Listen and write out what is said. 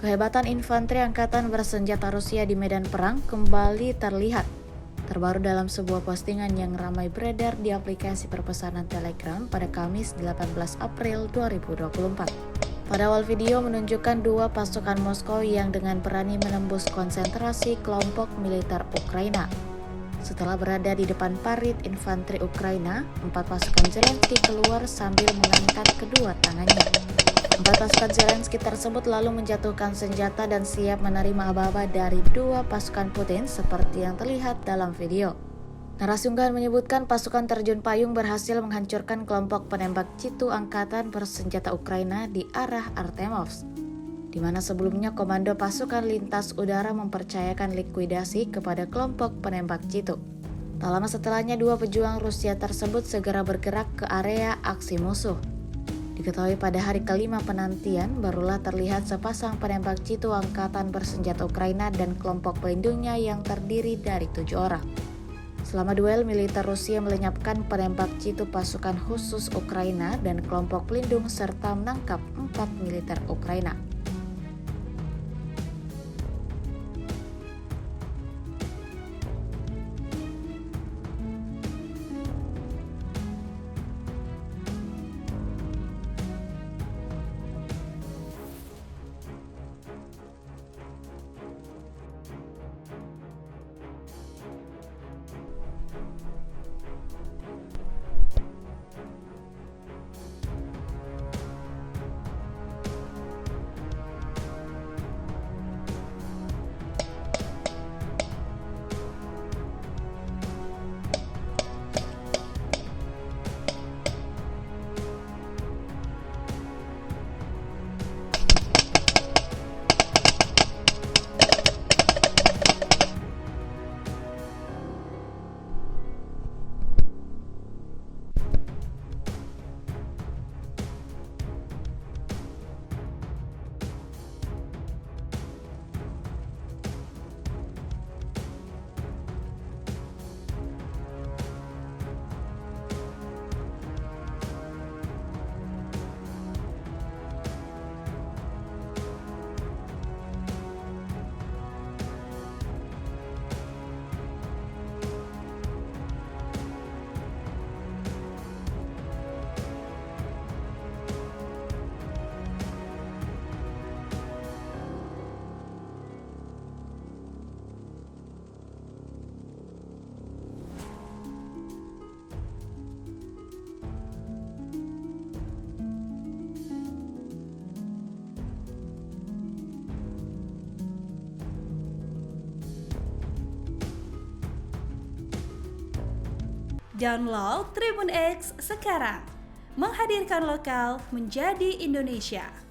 Kehebatan infanteri angkatan bersenjata Rusia di medan perang kembali terlihat. Terbaru dalam sebuah postingan yang ramai beredar di aplikasi perpesanan Telegram pada Kamis 18 April 2024. Pada awal video menunjukkan dua pasukan Moskow yang dengan berani menembus konsentrasi kelompok militer Ukraina. Setelah berada di depan parit infanteri Ukraina, 4 pasukan Zelensky keluar sambil mengangkat kedua tangannya. 4 pasukan Zelensky tersebut lalu menjatuhkan senjata dan siap menerima aba-aba dari dua pasukan Putin seperti yang terlihat dalam video. Narasi unggahan menyebutkan pasukan terjun payung berhasil menghancurkan kelompok penembak jitu angkatan bersenjata Ukraina di arah Artemovsk, di mana sebelumnya komando pasukan lintas udara mempercayakan likuidasi kepada kelompok penembak jitu. Tak lama setelahnya, dua pejuang Rusia tersebut segera bergerak ke area aksi musuh. Diketahui pada hari kelima penantian, barulah terlihat sepasang penembak jitu angkatan bersenjata Ukraina dan kelompok pelindungnya yang terdiri dari 7 orang. Selama duel, militer Rusia melenyapkan penembak jitu pasukan khusus Ukraina dan kelompok pelindung serta menangkap 4 militer Ukraina. Download Tribun X sekarang, menghadirkan lokal menjadi Indonesia.